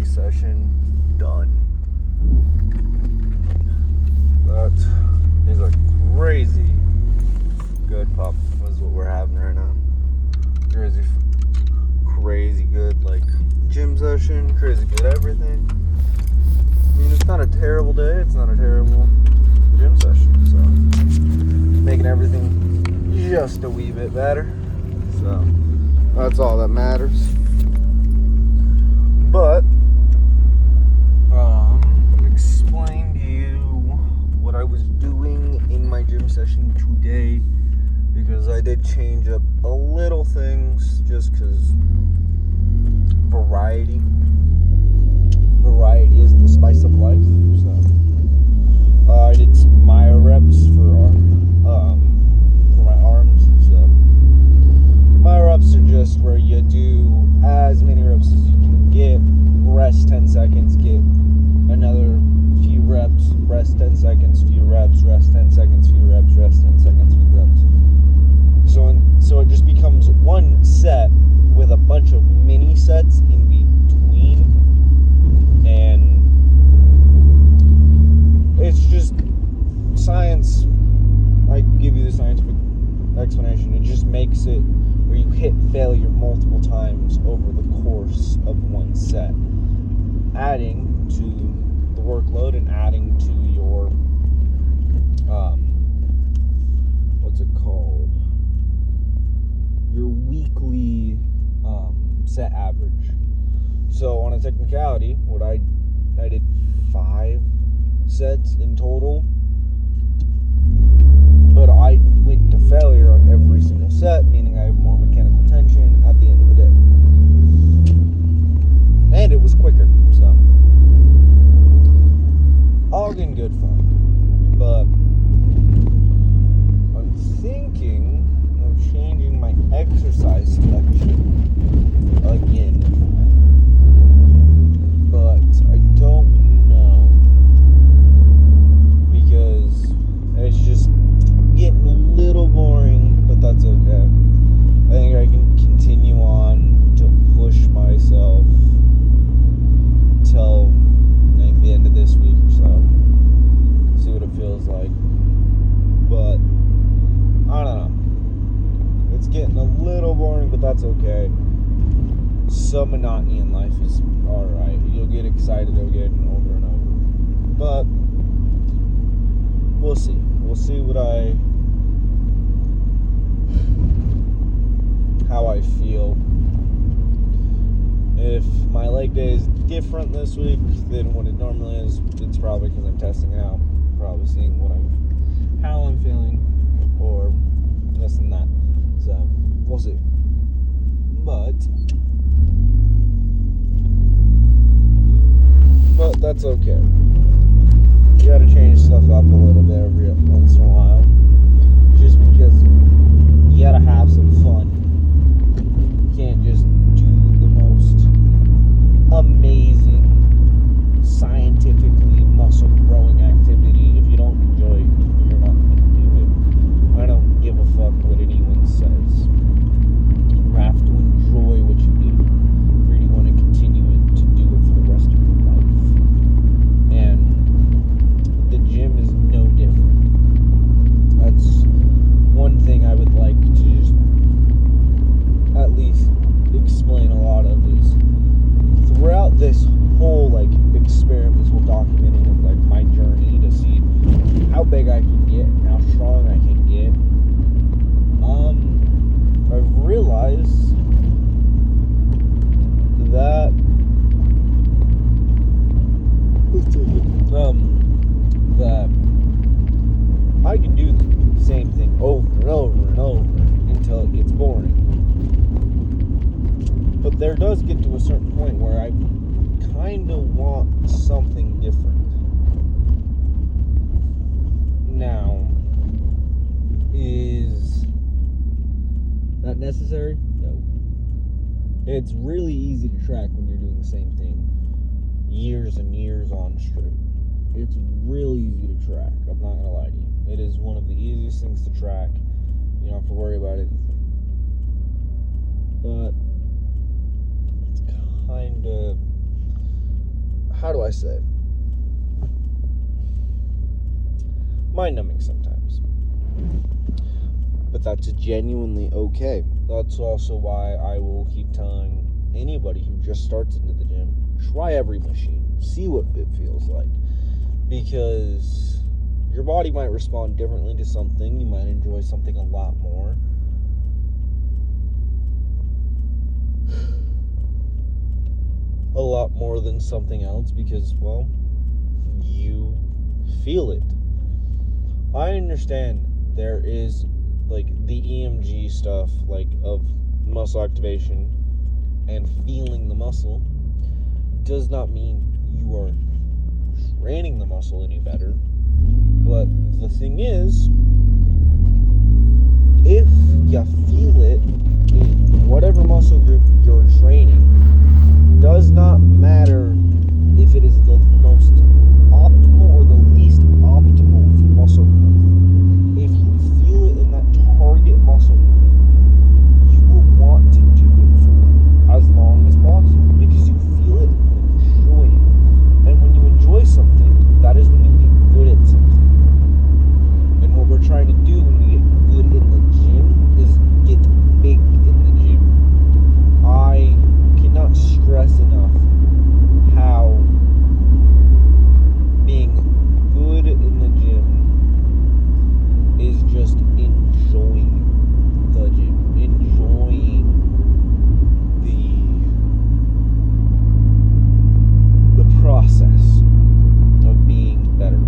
session done. That is a crazy good pup, is what we're having right now. Crazy good, like, gym session, crazy good everything. I mean, it's not a terrible day, it's not a terrible gym session, so making everything just a wee bit better. So that's all that matters. But explain to you what I was doing in my gym session today, because I did change up a little things just because variety is the spice of life. So I did some myo reps for my arms. So myo reps are just where you do as many reps as you can get, rest 10 seconds, get another few reps, rest 10 seconds, few reps, rest 10 seconds, few reps, rest 10 seconds, few reps. So it just becomes one set with a bunch of mini sets in between, and it's just science. I give you the scientific explanation. It just makes it where you hit failure multiple times over the course of one set, adding to the workload and adding to your what's it called, your weekly set average. So on a technicality, what I did 5 sets in total, but I went to failure on every single set, meaning I have more mechanical tension at the end of the day, and it was quicker. So all in good fun. But I'm thinking of changing my exercise selection again, but I don't know, because it's just getting a little boring, but that's okay. I think I can continue on to push myself till like the end of this week or so, see what it feels like. But I don't know, it's getting a little boring, but that's okay. Some monotony in life is alright. You'll get excited again over and over, but we'll see how I feel. If my leg day is different this week than what it normally is, it's probably because I'm testing it out, probably seeing how I'm feeling, or this and that. So we'll see. But that's okay. You gotta change stuff up a little bit every once in a while, just because you gotta have some fun. You can't just do the most amazing, scientifically muscle growing activity if you don't enjoy it. You're not gonna do it. I don't give a fuck what anyone says. You have to enjoy what you do if you really want to continue it, to do it for the rest of your life. And the gym is no different. That's one thing I would like to just at least explain a lot of, is throughout this whole experiment, this whole documenting of my journey to see how big I can get and how strong I can get, I've realized that that I can do the same thing over and over and over until it gets boring. But there does get to a certain point where I kind of want something different. Now, is that necessary? No. It's really easy to track when you're doing the same thing years and years on straight. It's really easy to track. I'm not gonna lie to you. It is one of the easiest things to track. You don't have to worry about anything. But it's kind of I say. Mind-numbing sometimes. But that's genuinely okay. That's also why I will keep telling anybody who just starts into the gym, try every machine. See what it feels like. Because your body might respond differently to something. You might enjoy something a lot more. A lot more than something else because, well, you feel it. I understand there is, like, the EMG stuff, like, of muscle activation and feeling the muscle does not mean you are training the muscle any better. But the thing is, if you feel it in whatever muscle group you're training, does not matter if it is the most optimal or the least optimal for muscle growth. If you feel it in that target muscle group, you will want to do it for as long as possible because you feel it and you enjoy it. And when you enjoy something, that is when you get good at something. And what we're trying to do when we get good in the gym is get big in the gym. I cannot stress enough how being good in the gym is just enjoying the gym, enjoying the process of being better,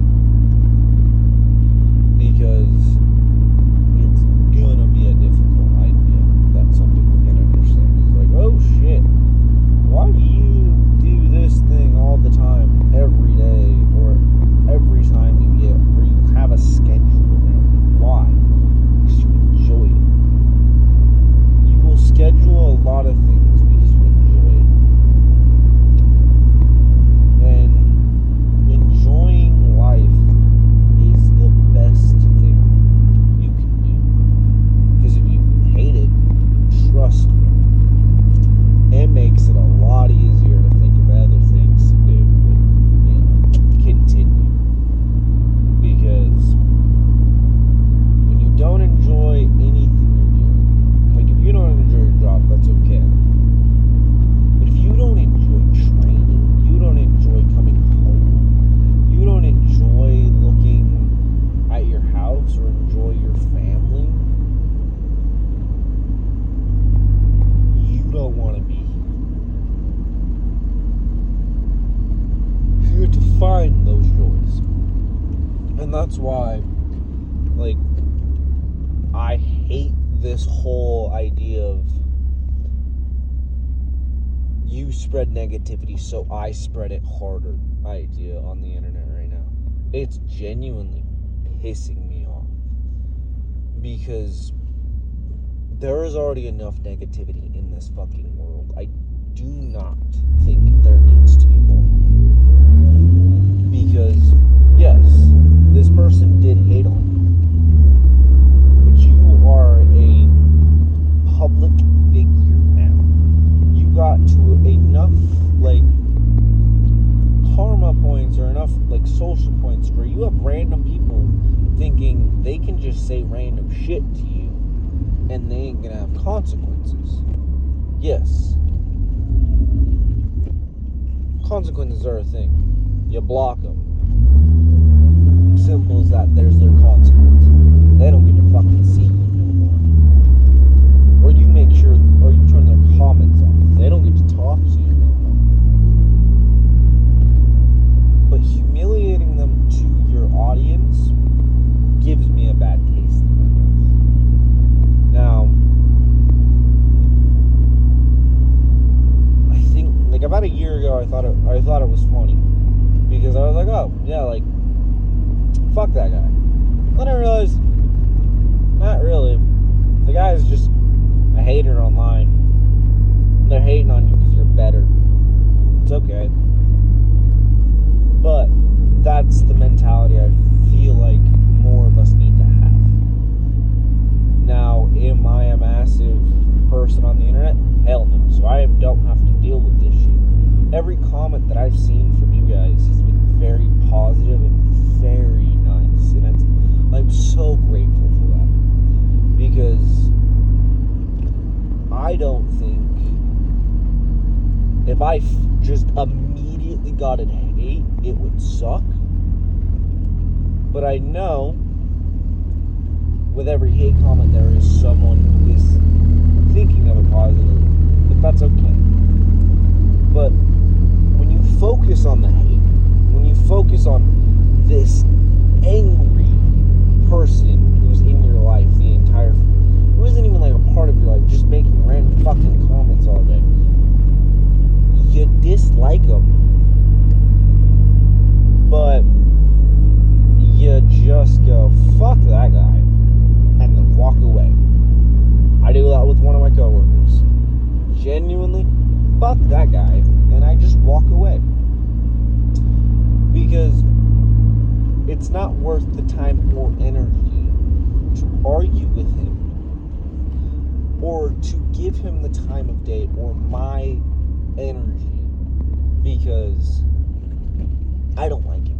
because it's gonna be a difficult idea that some people can understand. It's like, oh shit, why do you do this thing all the time, every day, or every time you get, or you have a schedule around it? Why? Because you enjoy it. You will schedule a lot of things because you enjoy it. And enjoying life is the best thing you can do. Because if you hate it, trust me, it makes it a lot easier to think of other things to do and continue. Because when you don't enjoy anything you're doing, like if you don't enjoy your job, that's okay. But if you don't enjoy training, you don't enjoy coming home, you don't enjoy looking at your house or enjoy your family, you don't want to be here. You have to find those joys. And that's why, like, I hate this whole idea of you spread negativity so I spread it harder idea on the internet right now. It's genuinely pissing me off because there is already enough negativity in this fucking world. I do not think there needs to be more. Because, yes, this person did hate on you, but you are a public figure now. You got to enough, like, karma points or enough, like, social points where you have random people thinking they can just say random shit to you and they ain't gonna have consequences. Yes. Consequences are a thing. You block them. Simple as that, there's their consequence. They don't get to fucking see you no more. Or you make sure, or you turn their comments off. They don't get to talk to you no more. But humiliating them to your audience gives me a bad taste in my mouth. Now, I think, like, about a year ago, I thought it was funny because I was like, oh yeah, like, fuck that guy. Then I realized, not really. The guy is just a hater online. They're hating on you because you're better. It's okay. But that's the mentality I feel like more of us need to have. Now, am I a massive person on the internet? Hell no. So I don't have to deal with this shit. Every comment that I've seen from you guys don't think if I just immediately got in hate, it would suck. But I know with every hate comment there is someone who is thinking of a positive, but that's okay. But when you focus on the hate, when you focus on this angry person who's in your life the entire, who isn't even like a part of your life, just making random fucking comments all day, you dislike them, but you just go, fuck that guy, and then walk away. I do that with one of my coworkers. Genuinely, fuck that guy, and I just walk away. Because it's not worth the time or energy to argue with him, or to give him the time of day or my energy, because I don't like him.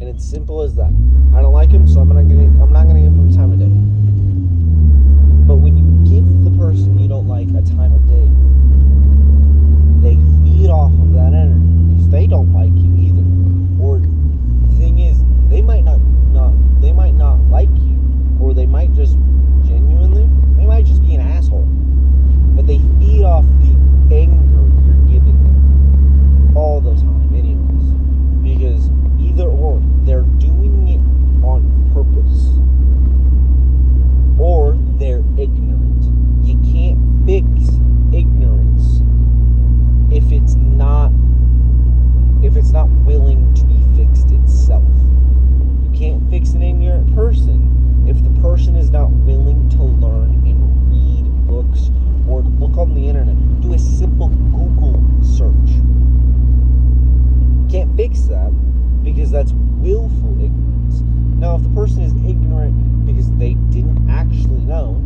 And it's simple as that. I don't like him, so I'm not gonna give him the time of day. But when you give the person you don't like a time of day, they feed off of that energy because they don't like you either. Or the thing is, they might not like you, or they might just they might just be an asshole. But they feed off the anger you're giving them all the time anyways. Because either or, they're doing it on purpose, or they're ignorant. You can't fix ignorance if it's not willing to be fixed itself. You can't fix an ignorant person if the person is not willing to learn and read books or look on the internet. Do a simple Google search. Can't fix that because that's willful ignorance. Now, if the person is ignorant because they didn't actually know,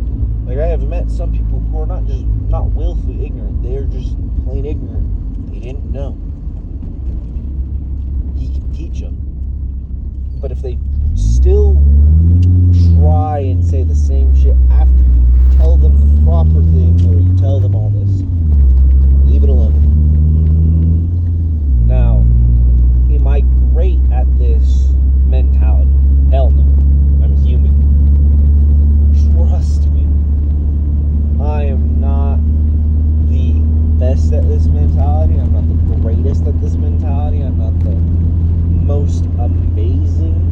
like I have met some people who are not willfully ignorant, they are just plain ignorant. They didn't know. You can teach them. But if they still try and say the same shit after you tell them the proper thing, or you tell them all this, leave it alone. Now, am I great at this mentality? Hell no. I'm human. Trust me. I am not the best at this mentality. I'm not the greatest at this mentality. I'm not the most amazing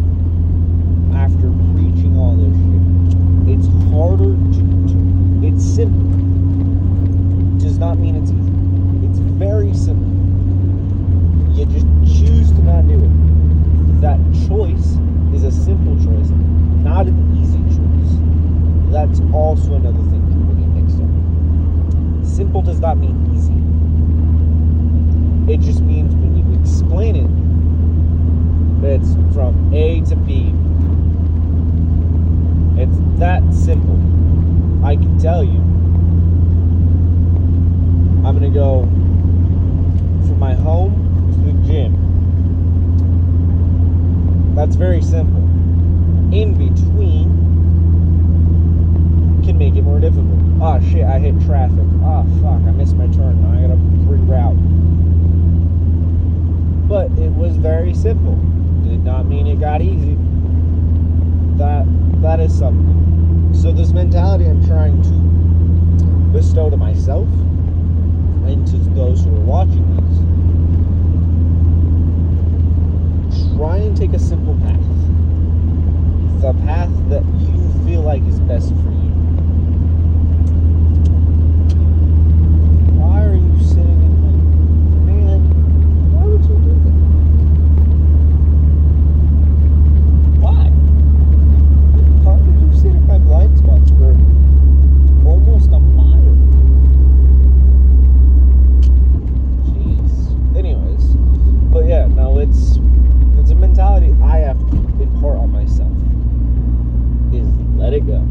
after preaching all this shit. It's harder to do. It's simple. Does not mean it's easy. It's very simple. You just choose to not do it. That choice is a simple choice, not an easy choice. That's also another thing people get mixed up. Simple does not mean easy. It just means when you explain it, it's from A to B. It's that simple. I can tell you, I'm gonna go from my home to the gym. That's very simple. In between can make it more difficult. Oh shit, I hit traffic. Oh fuck, I missed my turn. Now I gotta reroute. But it was very simple. Did not mean it got easy. That is something. So this mentality I'm trying to bestow to myself and to those who are watching this. Try and take a simple path. The path that you feel like is best for you. Why are you sitting in my... Man, why would you do that? Why? Why would you sit in my blind spots for almost a mile? Jeez. Anyways. But yeah, no, it's a mentality I have to impart on myself. Is let it go.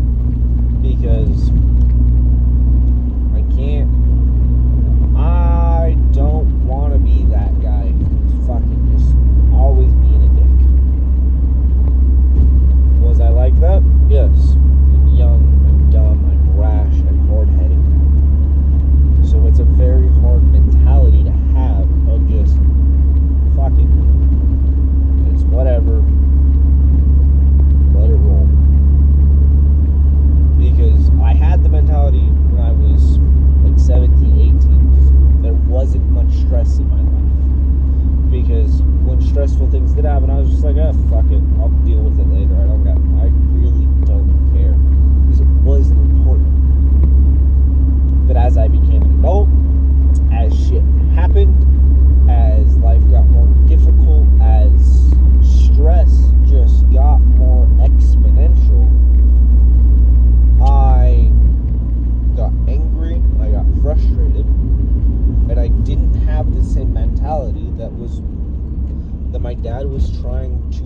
was that my dad was trying to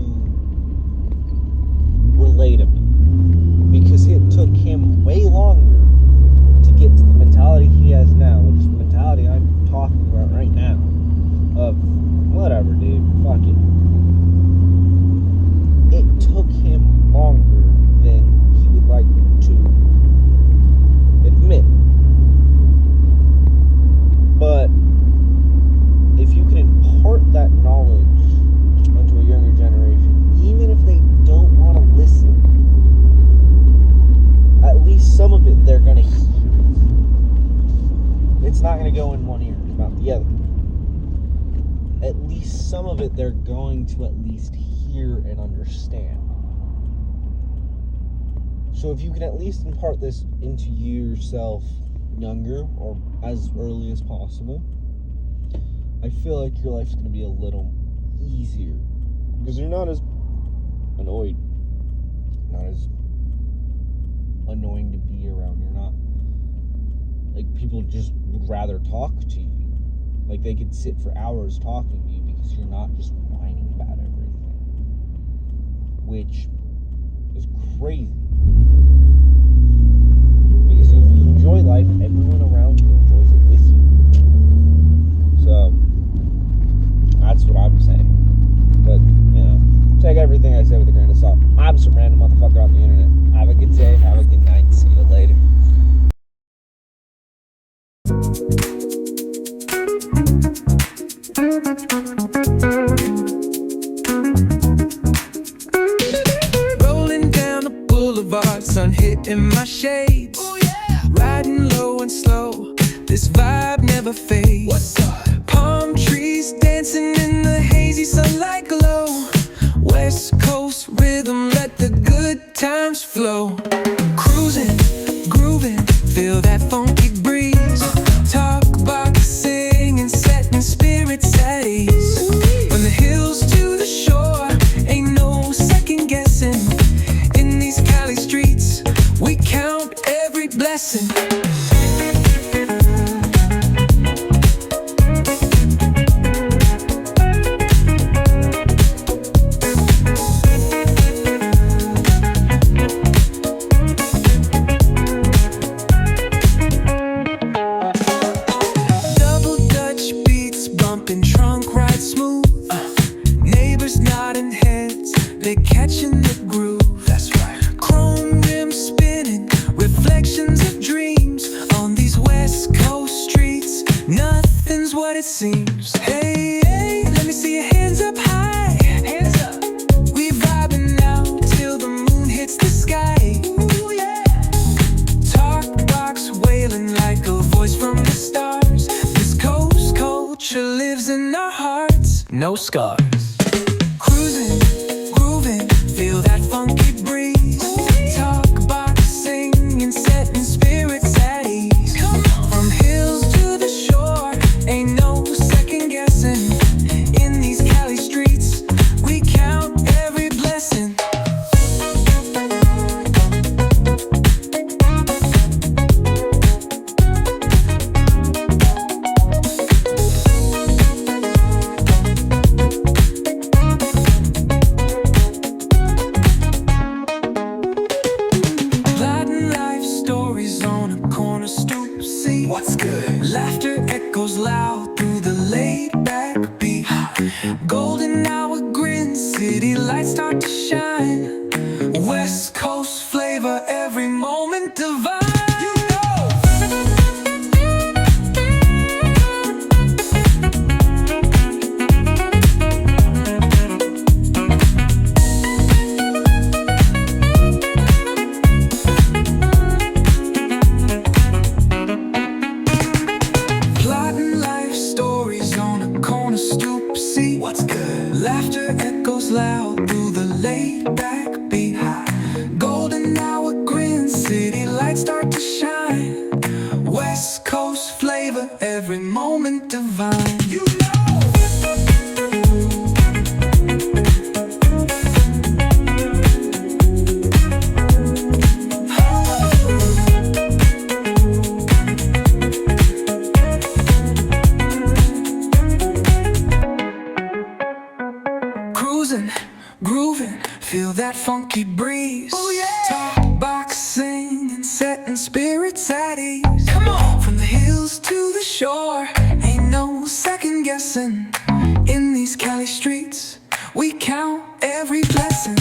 relay to me, because it took him way longer to get to the mentality he has now, which is the mentality I'm talking about right now, of whatever, dude, fuck it. It took him longer than he would like to admit. But if you can impart that knowledge onto a younger generation, even if they don't want to listen, at least some of it they're going to hear. It's not going to go in one ear and out the other. At least some of it they're going to at least hear and understand. So if you can at least impart this into yourself younger, or as early as possible, I feel like your life's going to be a little easier, because you're not as annoyed, not as annoying to be around. You're not, like, people just would rather talk to you. Like, they could sit for hours talking to you because you're not just whining about everything, which is crazy. Because if you enjoy life, everyone around you enjoys it with you. So that's what I'm saying. But, you know, take everything I say with a grain of salt. I'm some random motherfucker on the internet. Have a good day, have a good night, see you later. Rolling down the boulevard, sun hitting my shades. Oh, yeah. Riding low and slow, this vibe never fades. What's up? Palm trees dancing in the hazy sunlight glow. West Coast rhythm, let the good times flow. Cruising, grooving, feel that funky breeze. Talk about singing, setting spirits at ease. From the hills to the shore, ain't no second guessing. In these Cali streets, we count every blessing. Catching the groove, that's right. Chrome rims spinning, reflections of dreams on these West Coast streets. Nothing's what it seems. Hey, hey, let me see your hands up high. Hands up. We vibing now till the moon hits the sky. Ooh, yeah. Talk box wailing like a voice from the stars. This coast culture lives in our hearts, no scars. Cruising, feel that funky breeze. Talk about singing, setting spirits at ease. From hills to the shore, ain't no second guessing. In these Cali streets, we count every blessing. What's good? Laughter echoes loud through the laid-back beat. Golden hour grin, city lights start to shine. West Coast flavor, every moment divine. What's good? Laughter echoes loud through the laid-back beat. Golden hour grin, funky breeze. Oh yeah. Talk boxing and setting spirits at ease. Come on. From the hills to the shore, ain't no second guessing. In these Cali streets, we count every blessing.